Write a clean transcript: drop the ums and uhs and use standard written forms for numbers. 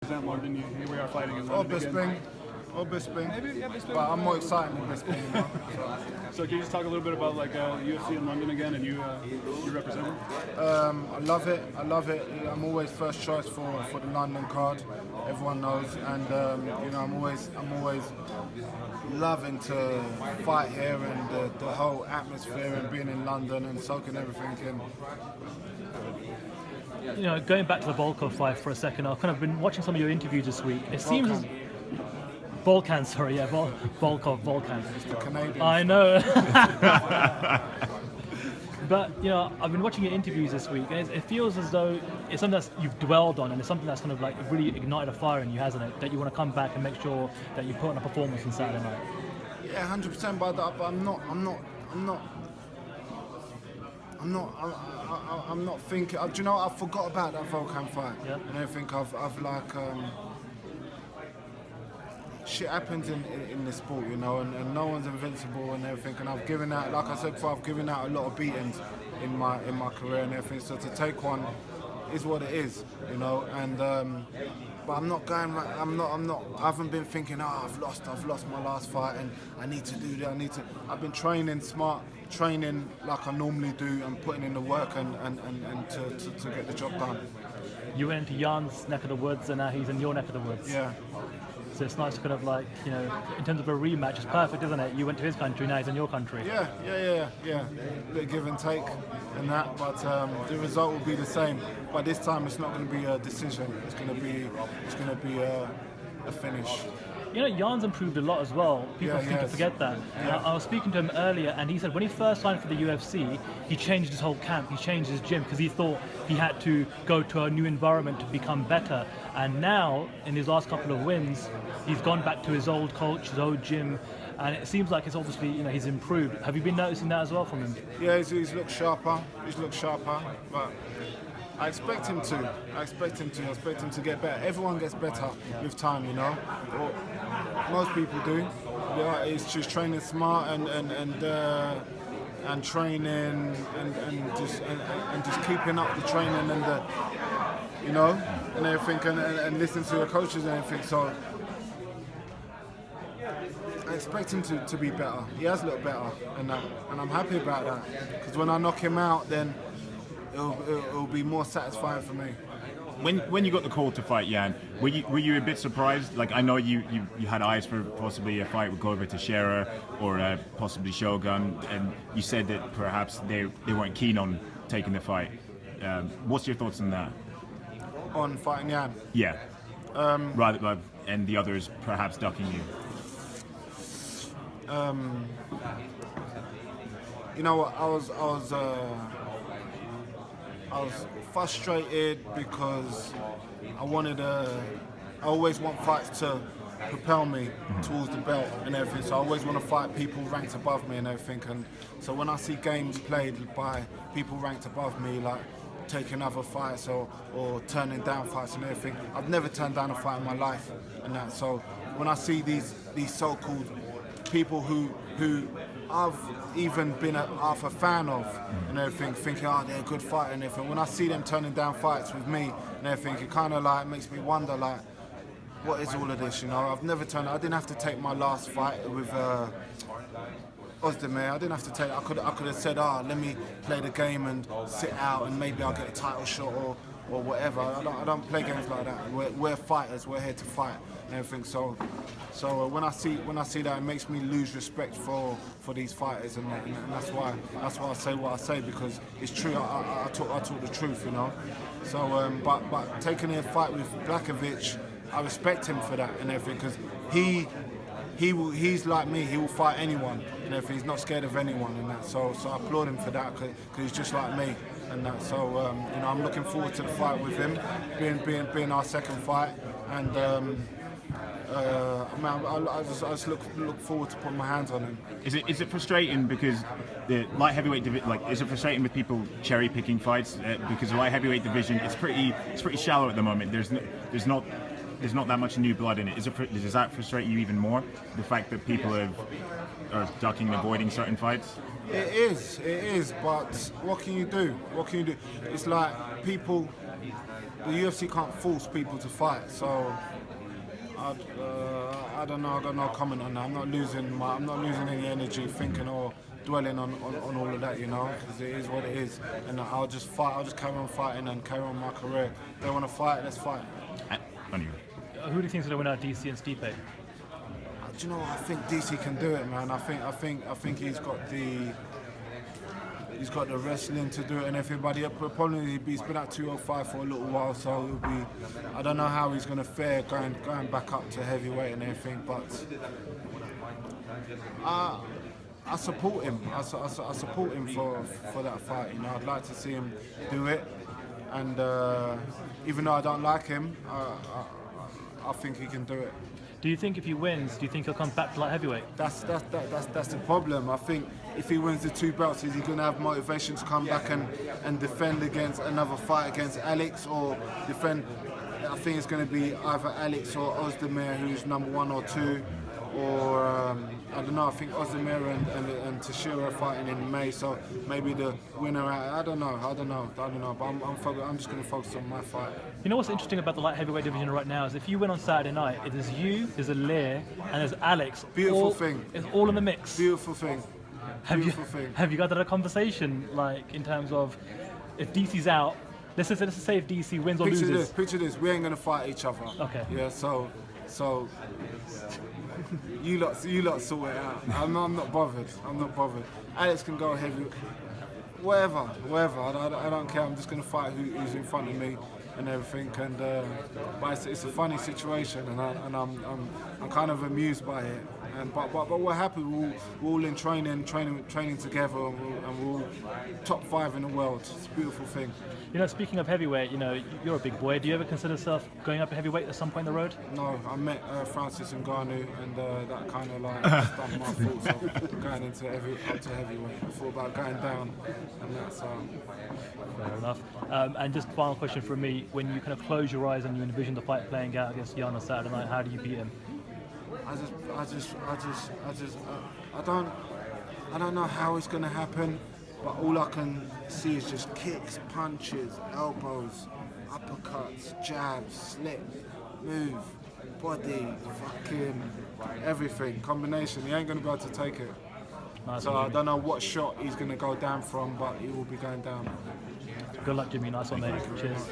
represent London. Here we are fighting in Or London again. Bisping. Maybe, yeah, Bisping. But I'm more excited than Bisping, you know. So can you just talk a little bit about like UFC in London again, and you represent them? I love it. I'm always first choice for the London card. Everyone knows, and you know, I'm always loving to fight here and the whole atmosphere and being in London and soaking everything in. You know, going back to the Volkov fight for a second, I've kind of been watching some of your interviews this week. It seems as Volkan, sorry, yeah, Volkan. The Canadian. I know. But, you know, I've been watching your interviews this week, and it feels as though it's something that you've dwelled on, and it's something that's kind of like really ignited a fire in you, hasn't it? That you want to come back and make sure that you put on a performance on Saturday night. Yeah, 100%. But I'm not thinking. Do you know? I forgot about that Volkan fight. Yeah. And I think I've like. Shit happens in this sport, you know, and no one's invincible and everything. And I've given out, like I said before, I've given out a lot of beatings in my career and everything. So to take one is what it is, you know. And but I'm not going. I haven't been thinking, I've lost my last fight, and I need to do that. I've been training smart, training like I normally do, and putting in the work and to get the job done. You went into Jan's neck of the woods, and now he's in your neck of the woods. Yeah. So it's nice to kind of like, you know, in terms of a rematch, it's perfect, isn't it? You went to his country, now he's in your country. Yeah. Bit of give and take and that, but the result will be the same. But this time it's not going to be a decision. It's going to be a finish. You know, Yawns improved a lot as well. People seem to forget that. Yeah. I was speaking to him earlier, and he said when he first signed for the UFC, he changed his whole camp, he changed his gym, because he thought he had to go to a new environment to become better. And now, in his last couple of wins, he's gone back to his old coach, his old gym, and it seems like it's obviously, you know, he's improved. Have you been noticing that as well from him? Yeah, he's looked sharper. But I expect him to. I expect him to get better. Everyone gets better with time, you know. Or most people do. Yeah, it's just training smart and training and just keeping up the training and the, you know, and everything and listening to the coaches and everything. So I expect him to be better. He has looked better and I'm happy about that, because when I knock him out, then it'll be more satisfying for me. When you got the call to fight Jan, were you a bit surprised? Like, I know you had eyes for possibly a fight with Glover Teixeira or possibly Shogun, and you said that perhaps they weren't keen on taking the fight. What's your thoughts on that? On fighting Jan? Yeah. Rather, and the others perhaps ducking you. You know what? I was frustrated because I always want fights to propel me towards the belt and everything. So I always want to fight people ranked above me and everything. And so when I see games played by people ranked above me, like taking other fights or turning down fights and everything, I've never turned down a fight in my life and that. So when I see these so-called people who I've even been half a fan of and everything, thinking, they're a good fighter and everything. When I see them turning down fights with me and everything, it kind of like makes me wonder, like, what is all of this, you know? I didn't have to take my last fight with Ozdemir. I didn't have to take, I could have said, let me play the game and sit out and maybe I'll get a title shot or whatever. I don't play games like that. We're fighters, we're here to fight and everything. So when I see that, it makes me lose respect for these fighters, and that's why I say what I say, because it's true. I talk the truth, you know. So but taking a fight with Blachowicz, I respect him for that and everything, because he's like me. He will fight anyone and everything. He's not scared of anyone and that. So I applaud him for that, because he's just like me and that. So you know, I'm looking forward to the fight with him, being our second fight, and. I just look forward to putting my hands on him. Is it frustrating because the light heavyweight is it frustrating with people cherry picking fights because the light heavyweight division it's pretty shallow at the moment. There's not that much new blood in it. Does that frustrate you even more? The fact that people are ducking and avoiding certain fights. It is. But what can you do? It's like people the UFC can't force people to fight, so I don't know. I got no comment on that. I'm not losing any energy thinking or dwelling on all of that, you know, because it is what it is, and I'll just fight. I'll just carry on fighting and carry on my career. If they want to fight, let's fight. Who do you think is going to win out, DC and Stipe? Do you know what? I think DC can do it, man. I think he's got the wrestling to do it and everybody. Probably he's been at 205 for a little while, so it'll be. I don't know how he's going to fare going back up to heavyweight and everything, but I support him. I support him for that fight. You know, I'd like to see him do it, and even though I don't like him, I think he can do it. Do you think if he wins, do you think he'll come back to light heavyweight? That's the problem. I think if he wins the 2 belts, is he going to have motivation to come back and defend against another fight against Alex, or defend? I think it's going to be either Alex or Ozdemir, who's number 1 or 2, or I don't know. I think Ozdemir and Teixeira are fighting in May, so maybe the winner. I don't know. But I'm just going to focus on my fight. You know what's interesting about the light heavyweight division right now is if you win on Saturday night, it is you, there's Alir, and there's Alex. Beautiful thing. It's all in the mix. Beautiful thing. Have you guys had a conversation, like, in terms of if DC's out, let's say if DC wins or loses? Picture this. We ain't going to fight each other. Okay. Yeah, so you lot sort it out. I'm not bothered. Alex can go heavy. Whatever. I don't care. I'm just going to fight who's in front of me and everything. And but it's a funny situation, and I'm kind of amused by it. But we're happy. We're all in training together, and we're all top 5 in the world. It's a beautiful thing. You know, speaking of heavyweight, you know, you're a big boy. Do you ever consider yourself going up a heavyweight at some point in the road? No, I met Francis Ngannou, and that kind of like stumped my thoughts of going up to heavyweight. I thought about going down, and that's Fair enough. And just final question from me: when you kind of close your eyes and you envision the fight playing out against Jan on Saturday night, how do you beat him? I don't know how it's gonna happen, but all I can see is just kicks, punches, elbows, uppercuts, jabs, slip, move, body, fucking everything, combination. He ain't gonna be able to take it. Nice. So I don't know what shot he's gonna go down from, but he will be going down. Good luck, Jimmy. Nice one, mate. Cheers.